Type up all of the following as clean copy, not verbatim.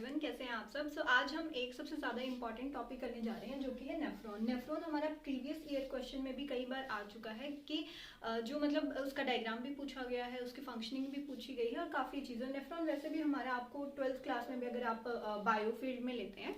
Everyone, कैसे हैं आप सब। आज हम एक सबसे ज़्यादा इंपॉर्टेंट टॉपिक करने जा रहे हैं जो कि है नेफ्रॉन। नेफ्रॉन हमारा प्रीवियस ईयर क्वेश्चन में भी कई बार आ चुका है कि जो मतलब उसका डायग्राम भी पूछा गया है, उसकी फंक्शनिंग भी पूछी गई है और काफ़ी चीज़ें। नेफ्रॉन वैसे भी हमारा आपको 12th क्लास में भी, अगर आप बायो फील्ड में लेते हैं,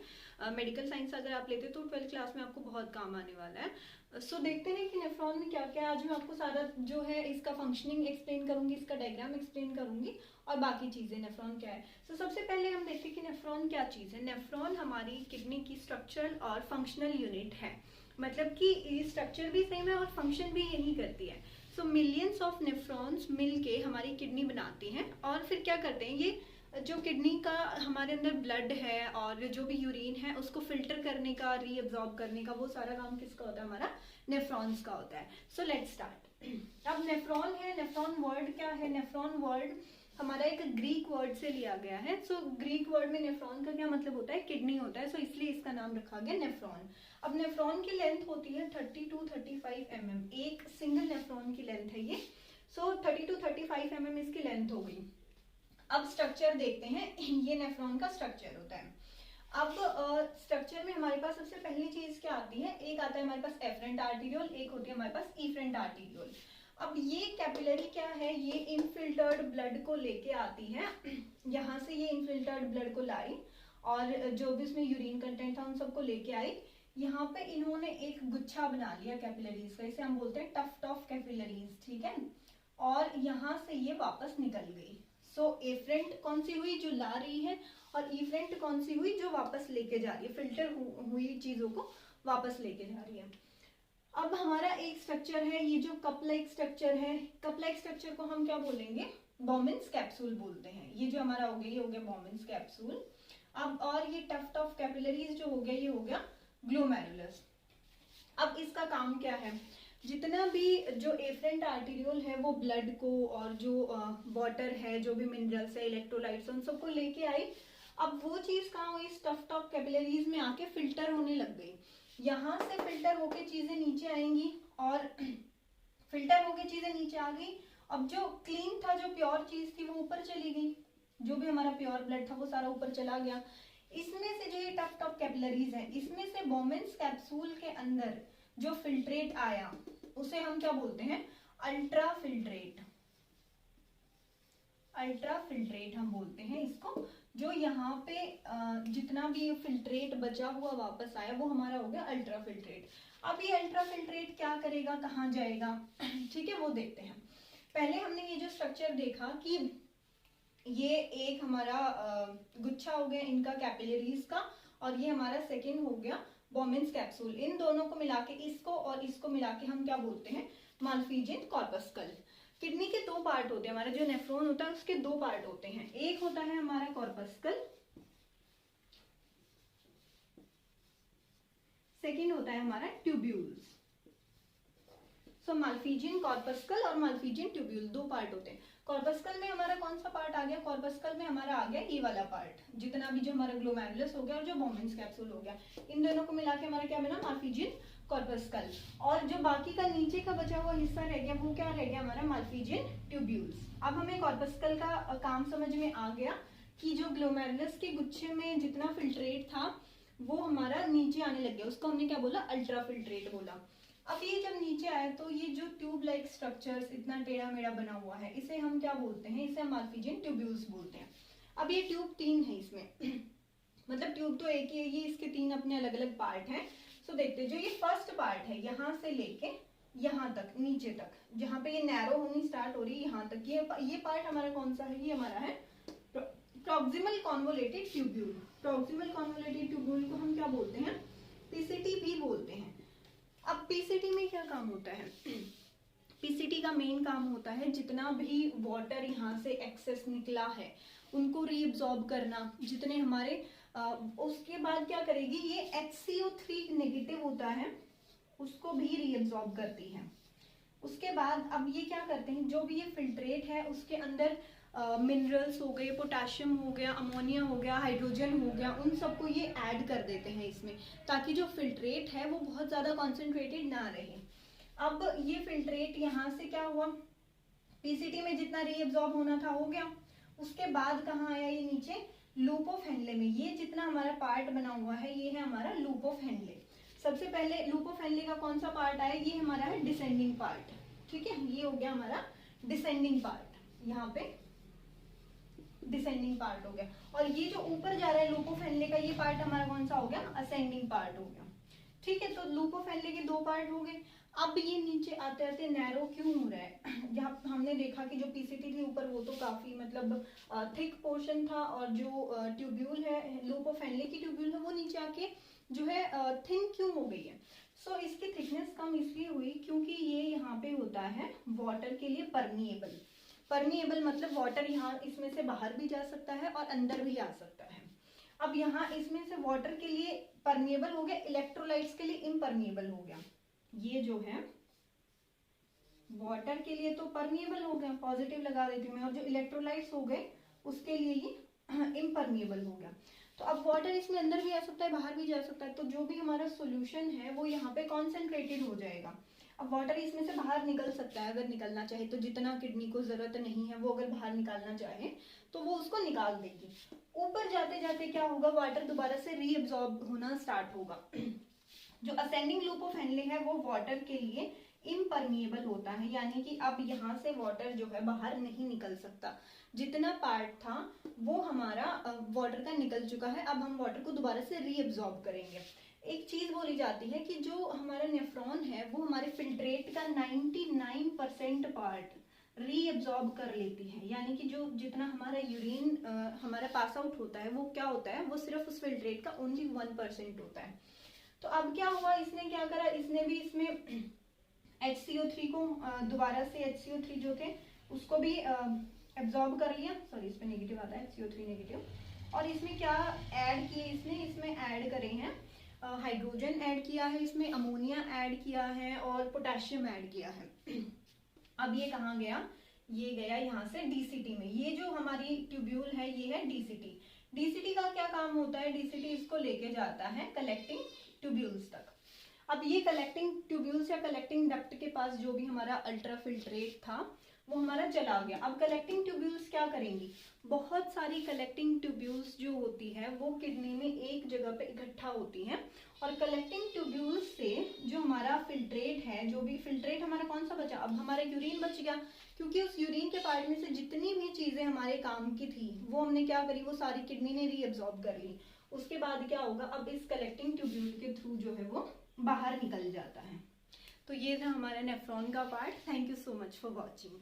मेडिकल साइंस अगर आप लेते हैं तो 12th क्लास में आपको बहुत काम आने वाला है। देखते हैं कि नेफ्रॉन में क्या क्या। आज मैं आपको सारा जो है इसका फंक्शनिंग एक्सप्लेन करूंगी, इसका डायग्राम एक्सप्लेन करूंगी और बाकी चीज़ें नेफ्रॉन क्या है। सबसे पहले हम देखते हैं कि नेफ्रॉन क्या चीज़ है। नेफ्रॉन हमारी किडनी की स्ट्रक्चरल और फंक्शनल यूनिट है, मतलब कि स्ट्रक्चर भी सेम है और फंक्शन भी यही करती है। मिलियंस ऑफ नेफ्रॉन्स मिलके हमारी किडनी बनाती हैं और फिर क्या करते हैं, ये जो किडनी का हमारे अंदर ब्लड है और जो भी यूरिन है उसको फिल्टर करने का, रीअब्जॉर्ब करने का, वो सारा काम किसका होता है? हमारा नेफ्रॉन्स का होता है। Let's start. अब नेफ्रॉन है, नेफ्रॉन वर्ड क्या है? नेफ्रॉन वर्ड हमारा एक ग्रीक वर्ड से लिया गया है। ग्रीक वर्ड में नेफ्रॉन का क्या मतलब होता है? किडनी होता है। इसलिए इसका नाम रखा गया नेफ्रॉन। अब नेफ्रॉन की लेंथ होती है 30 to 35 mm। एक सिंगल नेफ्रॉन की लेंथ है ये। 30 to 35 mm इसकी लेंथ हो गई। अब स्ट्रक्चर देखते हैं, ये नेफ्रॉन का स्ट्रक्चर होता है। अब स्ट्रक्चर में हमारे पास सबसे पहली चीज क्या आती है? एक आता है हमारे पास एफरेंट आर्टीरियोल, एक होती है हमारे पास इफरेंट आर्टीरियोल। अब ये कैपिलरी क्या है? ये इनफिल्टर्ड ब्लड को लेके आती है। यहाँ से ये इनफिल्टर्ड ब्लड को लाई और जो भी उसमें यूरिन कंटेंट था उन सबको लेके आई। यहाँ पे इन्होंने एक गुच्छा बना लिया कैपिलरीज का, इसे हम बोलते हैं टफ्ट ऑफ कैपिलरीज, ठीक है। और यहाँ से ये वापस निकल गई। एफरेंट कौन सी हुई? जो ला रही है, और इफरेंट कौन सी हुई? जो वापस लेके जा रही है, फिल्टर हुई चीजों को वापस लेके जा रही है। अब हमारा एक स्ट्रक्चर है, ये जो कप लाइक स्ट्रक्चर है। कप लाइक स्ट्रक्चर को हम क्या बोलेंगे? बॉमिन्स कैप्सूल बोलते हैं। ये जो हमारा हो गया, ये हो गया बॉमिन्स कैप्सूल। अब और ये टफ्ट ऑफ कैपिलरीज जो हो गया, ये हो गया ग्लोमेरुलस। अब इसका काम क्या है? जितना भी जो एफरेंट आर्टीरियोल है वो ब्लड को और जो वाटर है, जो भी मिनरल्स है, इलेक्ट्रोलाइट्स, उन सबको लेके आई। अब वो चीज कहाँ हुई? स्टफ्ड ऑफ कैपिलरीज में आके फिल्टर होने लग गई। यहाँ से फिल्टर होके चीजें नीचे आएंगी और फिल्टर होके चीजें नीचे आ गई। अब जो क्लीन था, जो प्योर चीज थी, वो ऊपर चली गई। जो भी हमारा प्योर ब्लड था वो सारा ऊपर चला गया। इसमें से जो ये टफ्ट ऑफ कैपिलरीज है, इसमें से बॉमिन्स कैप्सूल के अंदर जो फिल्ट्रेट आया उसे हम क्या बोलते हैं? Ultra filtrate. अल्ट्रा फिल्ट्रेट हम बोलते हैं इसको। जो यहाँ पे जितना भी फिल्ट्रेट बचा हुआ वापस आया वो हमारा हो गया अल्ट्रा फिल्ट्रेट। अब ये अल्ट्रा फिल्ट्रेट क्या करेगा, कहाँ जाएगा, ठीक है, वो देखते हैं। पहले हमने ये जो स्ट्रक्चर देखा कि ये एक हमारा गुच्छा हो गया इनका कैपिलरीज का, और ये हमारा सेकेंड हो गया बॉमिन्स कैप्सूल। इन दोनों को मिला के, इसको और इसको मिला के हम क्या बोलते हैं? Malpighian corpuscle. किडनी के दो पार्ट होते हैं, हमारा जो नेफ्रॉन होता है उसके दो पार्ट होते हैं। एक होता है हमारा कॉर्पस्कल, सेकेंड होता है हमारा ट्यूब्यूल्स। माल्फिजियन कॉर्पस्कल और माल्फिजियन ट्यूब्यूल दो पार्ट होते हैं। कॉर्पस्कल में हमारा कौन सा पार्ट आ गया? कॉर्पस्कल में हमारा आ गया ये वाला पार्ट, जितना भी जो हमारा ग्लोमेरुलस हो गया और जो बॉमिन्स कैप्सूल हो गया, इन दोनों को मिला के हमारा क्या बना? Malpighian corpuscle. और जो बाकी का नीचे का बचा हुआ हिस्सा रह गया, वो क्या रह गया? हमारा माल्फिजियन ट्यूब्यूल्स। अब हमें कॉर्पस्कल का काम समझ में आ गया कि जो ग्लोमेरुलस के गुच्छे में जितना फिल्ट्रेट था वो हमारा नीचे आने लग गया, उसको हमने क्या बोला? अल्ट्रा फिल्ट्रेट बोला। अब ये जब नीचे आया तो ये जो ट्यूब लाइक स्ट्रक्चर्स इतना टेढ़ा मेढ़ा बना हुआ है, इसे हम क्या बोलते हैं? इसे हम माल्फिजियन ट्यूब्यूल्स बोलते हैं। अब ये ट्यूब तीन है इसमें मतलब ट्यूब तो एक ही है, ये इसके तीन अपने अलग अलग पार्ट हैं। देखते हैं, जो ये फर्स्ट पार्ट है यहाँ से लेके यहाँ तक, नीचे तक, जहाँ पे ये नैरो होनी स्टार्ट हो रही है यहाँ तक, ये पार्ट हमारा कौन सा है? ये हमारा है proximal convoluted tubule. Proximal convoluted tubule को हम क्या बोलते हैं? पीसीटी भी बोलते हैं। अब पीसीटी में क्या काम होता है? पीसीटी का मेन काम होता है जितना भी वाटर यहाँ से एक्सेस निकला है उनको रीअब्सॉर्ब करना, जितने हमारे उसके बाद क्या करेगी? ये HCO3 नेगेटिव होता है, उसको भी रीअब्सॉर्ब करती है। उसके बाद अब ये क्या करते हैं? जो भी ये फिल्ट्रेट है उसके अंदर मिनरल्स हो गए, पोटेशियम हो गया, अमोनिया हो गया, हाइड्रोजन हो गया, उन सबको ये ऐड कर देते हैं इसमें, ताकि जो फिल्ट्रेट है वो बहुत ज़्यादा कॉन्सेंट्रेटेड ना रहे। अब ये फिल्ट्रेट यहाँ से क्या हुआ? पीसीटी में जितना रीअब्सॉर्ब होना था हो गया। उसके बाद कहाँ आया? ये नीचे लूप ऑफ हेनले में ये जितना हमारा पार्ट बना हुआ है ये है हमारा लूप ऑफ हेनले। सबसे पहले लूप ऑफ हेनले का कौन सा पार्ट आया, ये हमारा है डिसेंडिंग पार्ट, ठीक है, ये हो गया हमारा डिसेंडिंग पार्ट, यहाँ पे डिसेंडिंग पार्ट हो गया। और ये जो ऊपर जा रहा है लूप ऑफ हेनले का ये पार्ट हमारा कौन सा हो गया, असेंडिंग पार्ट हो गया, ठीक है। तो लूप ऑफ हेनले के दो पार्ट हो गए। अब ये नीचे आते आते नैरो क्यों हो रहा है, जहाँ हमने देखा कि जो पीसीटी थी ऊपर वो तो काफी मतलब थिक पोर्शन था, और जो ट्यूब्यूल है लूप ऑफ हेनले की ट्यूब्यूल है वो नीचे आके जो है थिन क्यों हो गई है। सो इसकी थिकनेस कम इसलिए हुई क्योंकि ये यहाँ पे होता है वाटर के लिए परमिएबल। परमिएबल मतलब वाटर यहाँ इसमें से बाहर भी जा सकता है और अंदर भी आ सकता है। अब यहाँ इसमें से वाटर के लिए परमिएबल हो गया, इलेक्ट्रोलाइट्स के लिए इम्परमिएबल हो गया। ये जो है वाटर के लिए तो परमिएबल हो गया, पॉजिटिव लगा देती हूँ मैं, और जो इलेक्ट्रोलाइट्स हो गए उसके लिए ये इम्परमिएबल हो गया। तो अब वाटर इसमें अंदर भी आ सकता है बाहर भी जा सकता है, तो जो भी हमारा सॉल्यूशन है वो यहाँ पे कॉन्सेंट्रेटेड हो जाएगा। अब वाटर इसमें से बाहर निकल सकता है अगर निकलना चाहे तो, जितना किडनी को जरूरत नहीं है वो अगर बाहर निकालना चाहे तो वो उसको निकाल देगी। ऊपर जाते जाते क्या होगा, वाटर दोबारा से रीअब्सॉर्ब होना स्टार्ट होगा। जो असेंडिंग लूप ऑफ हेनले है वो वाटर के लिए इम्परमिएबल होता है, यानी कि अब यहाँ से वाटर जो है बाहर नहीं निकल सकता। जितना पार्ट था वो हमारा वाटर का निकल चुका है, अब हम वाटर को दोबारा से रीअब्सॉर्ब करेंगे। एक चीज बोली जाती है कि जो हमारा नेफ्रॉन है वो हमारे फिल्ट्रेट का 99% पार्ट रीअब्सॉर्ब कर लेती है, यानी कि जो जितना हमारा यूरिन हमारा पास आउट होता है वो क्या होता है, वो सिर्फ उस फिल्ट्रेट का ओनली 1% होता है। तो अब क्या हुआ, इसने क्या करा, इसने भी इसमें HCO3 को दोबारा से HCO3 जो थे उसको भी एब्जॉर्ब कर लिया, सॉरी इस पे नेगेटिव आता है HCO3 नेगेटिव, और इसमें क्या ऐड किए, इसमें ऐड करे हैं हाइड्रोजन ऐड किया है, इसमें अमोनिया ऐड किया है और पोटेशियम ऐड किया है। अब ये कहाँ गया, ये गया यहाँ से डीसीटी में। ये जो हमारी ट्यूब्यूल है ये है डीसीटी। डीसीटी का क्या काम होता है, डीसीटी इसको लेके जाता है कलेक्टिंग ट्यूब्यूल्स तक। अब ये कलेक्टिंग ट्यूब्यूल्स या कलेक्टिंग डक्ट के पास जो भी हमारा अल्ट्रा फिल्ट्रेट था वो हमारा चला गया। अब कलेक्टिंग ट्यूब्यूल्स क्या करेंगी, बहुत सारी कलेक्टिंग ट्यूब्यूल्स जो होती है वो किडनी में एक जगह पे इकट्ठा होती हैं, और कलेक्टिंग ट्यूब्यूल्स से जो हमारा फिल्ट्रेट है, जो भी फिल्ट्रेट हमारा कौन सा बचा, अब हमारा यूरिन बच गया, क्योंकि उस यूरिन के पार्ट में से जितनी भी चीजें हमारे काम की थी वो हमने क्या करी, वो सारी किडनी ने रीअब्सॉर्ब कर ली। उसके बाद क्या होगा, अब इस कलेक्टिंग ट्यूब्यूल के थ्रू जो है वो बाहर निकल जाता है। तो ये था हमारा नेफ्रॉन का part. Thank you so much for watching.